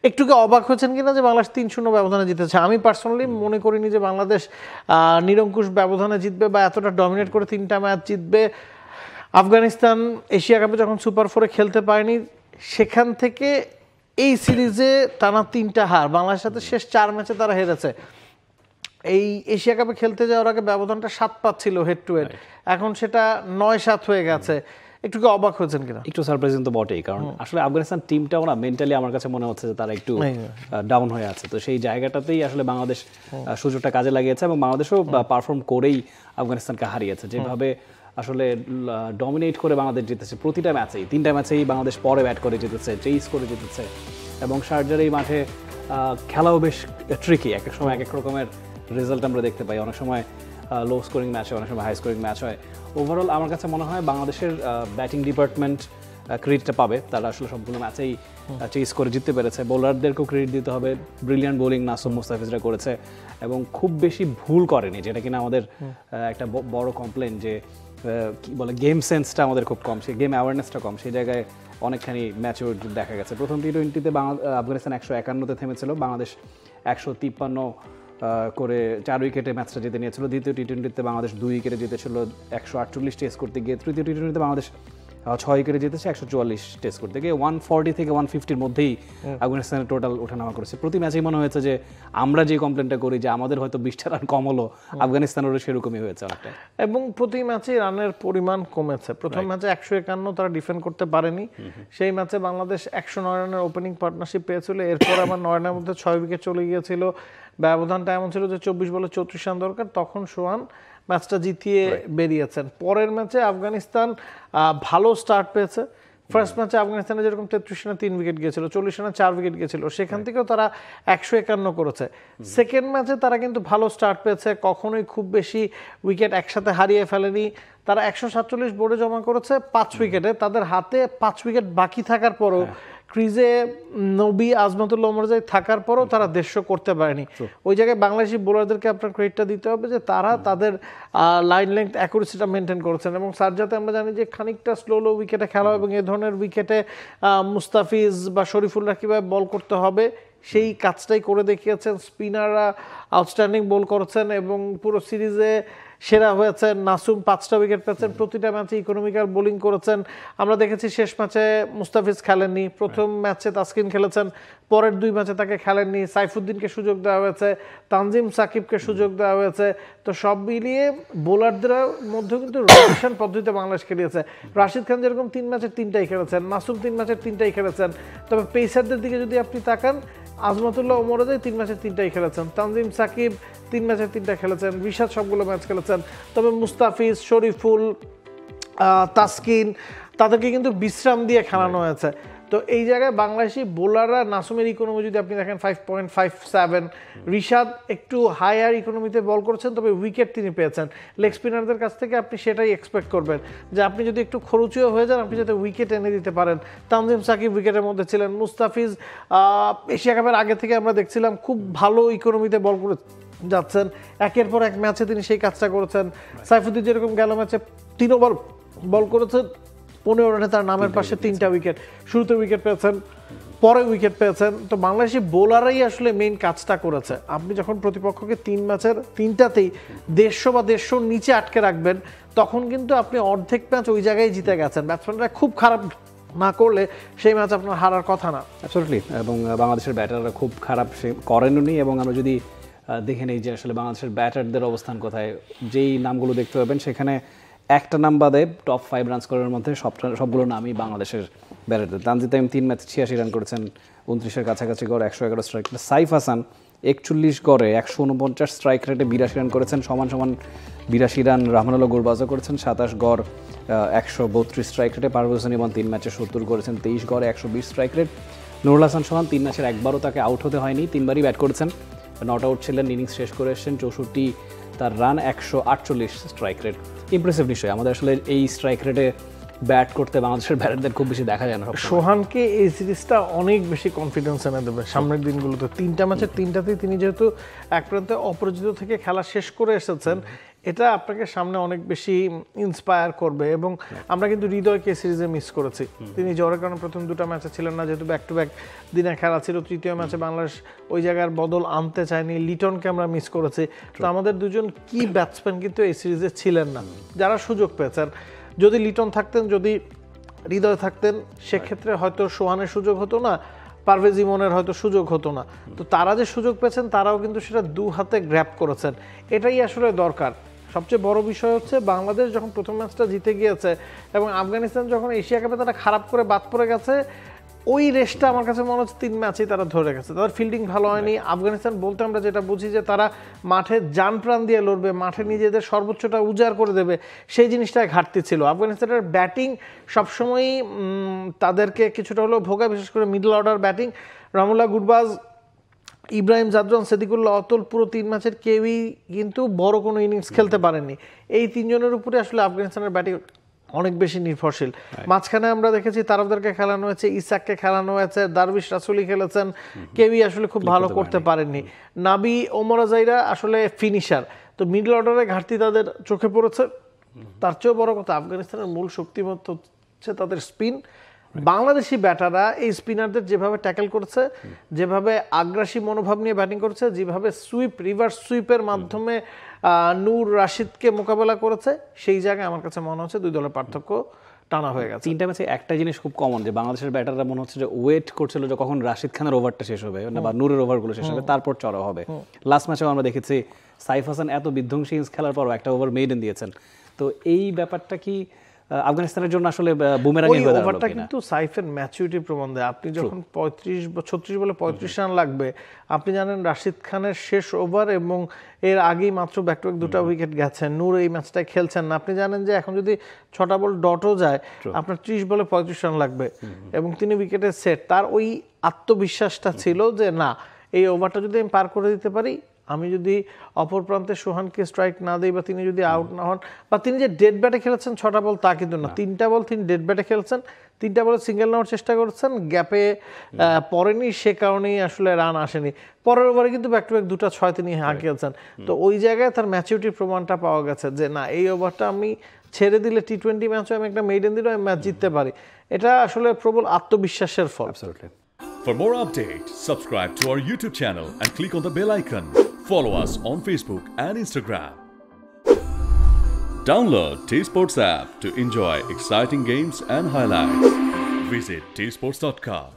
একটু কি অবাক হয়েছেন কিনা যে বাংলাদেশ 3-0 ব্যবধানে জিতেছে? আমি পার্সোনালি মনে করিনি যে বাংলাদেশ নিরঙ্কুশ ব্যবধানে জিতবে বা এতটা ডমিনেট করে 3টা ম্যাচ জিতবে। আফগানিস্তান এশিয়া কাপে যখন সুপার 4-এ খেলতে পারেনি, সেখান থেকে এই সিরিজে টানা 3টা হার, বাংলাদেশের সাথে শেষ 4 ম্যাচে তারা হেরেছে। এই এশিয়া কাপে খেলতে যাওয়ার আগে ব্যবধানটা 7-5 ছিল হেড টু হেড, এখন সেটা 9-7 হয়ে গেছে। একটু কি অবাক হয়েছেন কিনা? একটু সারপ্রাইজিং তো বটেই, কারণ আসলে আফগানিস্তান টিমটাও না মেন্টালি আমার কাছে মনে হচ্ছে যে তারা একটু ডাউন হয়ে আছে। তো সেই জায়গাটাতেই আসলে বাংলাদেশ সুযোগটা কাজে লাগিয়েছে এবং বাংলাদেশও পারফর্ম করেই আফগানিস্তানকে হারিয়েছে। যেভাবে আসলে ডমিনেট করে বাংলাদেশ জিতেছে প্রতিটা ম্যাচেই, 3টা ম্যাচেই বাংলাদেশ পরে ব্যাট করে জিতেছে, চেইস করে জিতেছে এবং শারজার এই মাঠে খেলাও বেশ ট্রিকি। এক এক সময় এক এক রকমের রেজাল্ট আমরা দেখতে পাই, অনেক সময় লো স্কোরিং ম্যাচ হয়, অনেক সময় হাই স্কোরিং ম্যাচ হয়। ওভারঅল আমার কাছে মনে হয় বাংলাদেশের ব্যাটিং ডিপার্টমেন্ট ক্রেডিটটা পাবে, তারা আসলে সবগুলো ম্যাচেই চেস করে জিততে পেরেছে। বোলারদেরকেও ক্রেডিট দিতে হবে, ব্রিলিয়ান্ট বোলিং নাসুম মুস্তাফিজরা করেছে এবং খুব বেশি ভুল করেনি, যেটা কিনা আমাদের একটা বড় কমপ্লেন যে কি বলে গেম সেন্সটা আমাদের খুব কম, সেই গেম অ্যাওয়ারনেসটা কম, সেই জায়গায় অনেকখানি ম্যাচিউরিটি দেখা গেছে। প্রথম টি-20তে আফগানিস্তান 151-তে থেমেছিল, বাংলাদেশ 153 করে 4 উইকেটে ম্যাচটা জিতে নিয়েছিল। দ্বিতীয় টি-20তে বাংলাদেশ 2 উইকেটে জিতেছিল 148 টেস্ট করতে গিয়ে। তৃতীয় টি-20তে বাংলাদেশ 6 উইকেটে জিতেছে 144 টেস্ট করতে গিয়ে। 140 থেকে 150-র মধ্যেই আফগানিস্তানের টোটাল ওঠানামা করেছে। প্রতি ম্যাচেই মনে হয়েছে যে আমরা যে কমপ্লেনটা করি যে আমাদের হয়তো 20টা রান কম হলো, আফগানিস্তানেরও সেরকমই হয়েছে অনেকটা। এবং প্রতি ম্যাচেই রানের পরিমাণ কমেছে। প্রথম ম্যাচে 151 তারা ডিফেন্ড করতে পারেনি, সেই ম্যাচে বাংলাদেশ 109 রানের ওপেনিং পার্টনারশিপ পেয়েছিল, এরপর আবার 9 রানের মধ্যে 6 উইকেট চলে গিয়েছিল। ব্যবধানটা এমন ছিল যে 24 বলে 34 রান দরকার, তখন সোহান ম্যাচটা জিতিয়ে বেরিয়েছেন। পরের ম্যাচে আফগানিস্তান ভালো স্টার্ট পেয়েছে। ফার্স্ট ম্যাচে আফগানিস্তানে যেরকম 33 রানে 3 উইকেট গিয়েছিল, 40 রানে 4 উইকেট গিয়েছিল, সেখান থেকেও তারা 151 করেছে। সেকেন্ড ম্যাচে তারা কিন্তু ভালো স্টার্ট পেয়েছে, কখনোই খুব বেশি উইকেট একসাথে হারিয়ে ফেলেনি। তারা 147 বোর্ডে জমা করেছে 5 উইকেটে, তাদের হাতে 5 উইকেট বাকি থাকার পরও, ক্রিজে নবী আজমাতুল্লাহ ওমরজাই থাকার পরও তারা 150 করতে পারেনি। ওই জায়গায় বাংলাদেশি বোলারদেরকে আপনার ক্রেডিটটা দিতে হবে যে তারা তাদের লাইন লেংথ অ্যাকুরেসিটা মেনটেন করেছেন। এবং সারজাতে আমরা জানি যে খানিকটা স্লো উইকেটে খেলা এবং এ ধরনের উইকেটে মুস্তাফিজ বা শরীফুলরা কীভাবে বল করতে হবে সেই কাজটাই করে দেখিয়েছেন। স্পিনাররা আউটস্ট্যান্ডিং বল করেছেন এবং পুরো সিরিজে সেরা হয়েছেন। নাসুম 5টা উইকেট পেয়েছেন, প্রতিটা ম্যাচে ইকোনমিক্যাল বোলিং করেছেন। আমরা দেখেছি শেষ ম্যাচে মুস্তাফিজ খেলেননি, প্রথম ম্যাচে তাসকিন খেলেছেন, পরের 2 ম্যাচে তাকে খেলেননি। সাইফুদ্দিনকে সুযোগ দেওয়া হয়েছে, তানজিম সাকিবকে সুযোগ দেওয়া হয়েছে। তো সব মিলিয়ে বোলারদের মধ্যেও কিন্তু রোটেশন পদ্ধতিতে বাংলাদেশ খেলিয়েছে। রাশিদ খান যেরকম 3 ম্যাচের 3টাই খেলেছেন, নাসুম 3 ম্যাচের 3টাই খেলেছেন। তবে পেসারদের দিকে যদি আপনি তাকান, আজমাতুল্লাহ ওমরজাই 3 ম্যাচের 3টাই খেলেছেন, তানজিম সাকিব 3 ম্যাচের 3টা খেলেছেন, রিশাদ সবগুলো ম্যাচ খেলেছেন। তবে মুস্তাফিজ, শরীফুল, তাসকিন তাদেরকে কিন্তু বিশ্রাম দিয়ে খেলানো হয়েছে। তো এই জায়গায় বাংলাদেশি বোলাররা, নাসুমের ইকোনমি যদি আপনি দেখেন 5.57, রিশাদ একটু হায়ার ইকোনমিতে বল করেছেন, তবে উইকেট তিনি পেয়েছেন। লেগ স্পিনারদের কাছ থেকে আপনি সেটাই এক্সপেক্ট করবেন যে আপনি যদি একটু খরচীয় হয়ে যান, আপনি যাতে উইকেট এনে দিতে পারেন। তানজিম সাকিব উইকেটের মধ্যে ছিলেন। মুস্তাফিজ এশিয়া কাপের আগে থেকে আমরা দেখছিলাম খুব ভালো ইকোনমিতে বল করে যাচ্ছেন, একের পর এক ম্যাচে তিনি সেই কাজটা করেছেন। সাইফুদ্দিন যেরকম গেল ম্যাচে 3 ওভার বল করেছেন, 15 রানে তার নামের পাশে 3টা উইকেট, শুরুতে উইকেট পেয়েছেন, পরে উইকেট পেয়েছেন। তো বাংলাদেশি বোলাররাই আসলে মেইন কাজটা করেছে। আপনি যখন প্রতিপক্ষকে 3 ম্যাচের 3টাতেই 150 বা 150 নিচে আটকে রাখবেন, তখন কিন্তু আপনি অর্ধেক ম্যাচ ওই জায়গায় জিতে গেছেন। ব্যাটসম্যানরা খুব খারাপ না করলে সেই ম্যাচ আপনার হারার কথা না। অ্যাবসলিউটলি। এবং বাংলাদেশের ব্যাটাররা খুব খারাপ করেননি। এবং আমরা যদি দেখে নেই যে আসলে বাংলাদেশের ব্যাটারদের অবস্থান কোথায়, যেই নামগুলো দেখতে পাবেন সেখানে একটা নাম বাদে টপ 5 রান স্কোরের মধ্যে সবগুলো নামই বাংলাদেশের ব্যাটারদের। তানজিদ তামিম 3 ম্যাচে 86 রান করেছেন, 29-এর কাছাকাছি গড়ে 111 স্ট্রাইক রেট। সাইফ হাসান 41 গড়ে 149 স্ট্রাইক রেটে 82 রান করেছেন, সমান 82 রান রহমানুল্লাহ গুরবাজও করেছেন, 27 গড় 132 স্ট্রাইক রেটে। পারভেজ হোসেন ইমন 3 ম্যাচে 70 করেছেন, 23 গড়ে 120 স্ট্রাইক রেট। নুরুল হাসান সোহান 3 ম্যাচের একবারও তাকে আউট হতে হয়নি, 3বারই ব্যাট করেছেন, নট আউট ছিলেন, ইনিংস শেষ করে এসেছেন, 64 তার রান, 148 স্ট্রাইক রেট। ইমপ্রেসিভ নিশ্চয়ই। আমাদের আসলে এই স্ট্রাইক রেটে ব্যাট করতে বাংলাদেশের ব্যাটারদের খুব বেশি দেখা যায় না। সোহানকে এই সিরিজটা অনেক বেশি কনফিডেন্স এনে দেবে সামনের দিনগুলোতে। 3টা ম্যাচের 3টাতেই তিনি যেহেতু এক প্রান্তে অপরাজিত থেকে খেলা শেষ করে এসেছেন, এটা আপনাকে সামনে অনেক বেশি ইন্সপায়ার করবে। এবং আমরা কিন্তু হৃদয়কে সিরিজে মিস করেছি, তিনি জ্বরের কারণে প্রথম দুটো ম্যাচে ছিলেন না, যেহেতু ব্যাক টু ব্যাক দিনে খেলা ছিল। তৃতীয় ম্যাচে বাংলাদেশ ওই জায়গার বদল আনতে চায়নি, লিটনকে আমরা মিস করেছি। তো আমাদের দুজন কি ব্যাটসম্যান কিন্তু এই সিরিজে ছিলেন না যারা সুযোগ পেয়েছেন। যদি লিটন থাকতেন, যদি হৃদয় থাকতেন, সেক্ষেত্রে হয়তো সোহানের সুযোগ হতো না, পারভেজ ইমনের হয়তো সুযোগ হতো না। তো তারা যে সুযোগ পেয়েছেন তারাও কিন্তু সেটা দু হাতে গ্র্যাব করেছেন, এটাই আসলে দরকার। সবচেয়ে বড় বিষয় হচ্ছে বাংলাদেশ যখন প্রথম ম্যাচটা জিতে গিয়েছে এবং আফগানিস্তান যখন এশিয়া কাপে তারা খারাপ করে বাদ পড়ে গেছে, ওই রেসটা আমার কাছে মনে হচ্ছে 3 ম্যাচেই তারা ধরে গেছে। তাদের ফিল্ডিং ভালো হয়নি। আফগানিস্তান বলতে আমরা যেটা বুঝি যে তারা মাঠে জান প্রাণ দিয়ে লড়বে, মাঠে নিজেদের সর্বোচ্চটা উজাড় করে দেবে, সেই জিনিসটায় ঘাটতি ছিল। আফগানিস্তানের ব্যাটিং সবসময়ই তাদেরকে কিছুটা হলেও ভোগা, বিশেষ করে middle order batting. Rahmanullah Gurbaz, Ibrahim Zadran, Sediqullah Atal, পুরো 3 ম্যাচের কেউই কিন্তু বড় কোনো ইনিংস খেলতে পারেননি। এই 3 জনের উপরে আসলে আফগানিস্তানের ব্যাটিং অনেক বেশি নির্ভরশীল। মাঝখানে আমরা দেখেছি তারফদারকে খেলানো হয়েছে, ইসাককে খেলানো হয়েছে, দারবিশ রাসুলি খেলেছেন, কেউই আসলে খুব ভালো করতে পারেননি। নাবি, ওমর আজাইরা আসলে ফিনিশার। তো মিডল অর্ডারে ঘাটতি তাদের চোখে পড়েছে। তার চেয়েও বড় কথা, আফগানিস্তানের মূল শক্তিমত্তা হচ্ছে তাদের স্পিন। বাংলাদেশি ব্যাটাররা এই স্পিনারদের যেভাবে ট্যাকেল করেছে, যেভাবে আগ্রাসী মনোভাব নিয়ে ব্যাটিং করেছে, যেভাবে রিভার্স সুইপের মাধ্যমে নূর রাশিদকে মোকাবেলা করেছে, সেই জায়গায় আমার কাছে মনে হচ্ছে দুই দলের পার্থক্য টানা হয়ে গেছে। 3টা ম্যাচে একটা জিনিস খুব কমন, যে বাংলাদেশের ব্যাটাররা মনে হচ্ছে যে ওয়েট করছিল যে কখন রাশিদ খানের ওভারটা শেষ হবে বা নূরের ওভারগুলো শেষ হবে, তারপর চড়া হবে। লাস্ট ম্যাচেও আমরা দেখেছি সাইফ হাসান এত বিধ্বংসী ইনিংস খেলার পরও একটা ওভার মেইডেন দিয়েছেন। তো এই ব্যাপারটা কি আফগানিস্তানের জন্য আসলে বুমেরাঙ্গি হয়ে দাঁড়ালো ওভারটা কিন্তু সাইফের ম্যাচুরিটি প্রমাণ দেয়। আপনি যখন 36 বলে 35 রান লাগবে, আপনি জানেন রাশিদ খানের শেষ ওভার এবং এর আগেই মাত্র ব্যাক টু ব্যাক 2টা উইকেট গেছে, নূর এই ম্যাচটায় খেলছেন না। আপনি জানেন যে এখন যদি 6টা বল ডটও যায়, আপনার 30 বলে 35 রান লাগবে এবং তিনি উইকেটে সেট। তার ওই আত্মবিশ্বাসটা ছিল যে না, এই ওভারটা যদি আমি পার করে দিতে পারি, আমি যদি অপর প্রান্তে সোহানকে স্ট্রাইক না দিই বা তিনি যদি আউট না হন, বা তিনি যে ডেড ব্যাটে খেলেছেন 6টা বল তা কিন্তু না, 3টা বল তিনি ডেড ব্যাটে খেলছেন, 3টা বলে সিঙ্গেল নেওয়ার চেষ্টা করছেন, গ্যাপে পড়েনি, সে কারণেই আসলে রান আসেনি। পরের ওভারে কিন্তু ব্যাক টু ব্যাক 2টা 6 তিনি হাঁকিয়েছেন। তো ওই জায়গায় তার ম্যাচুরিটির প্রমাণটা পাওয়া গেছে যে না, এই ওভারটা আমি ছেড়ে দিলে T20 ম্যাচে আমি একটা মেইডেন দিলে আমি ম্যাচ জিততে পারি। এটা আসলে প্রবল আত্মবিশ্বাসের ফল। For more updates, subscribe to our YouTube channel and click on the bell icon. Follow us on Facebook and Instagram. Download T-Sports app to enjoy exciting games and highlights. Visit tsports.com.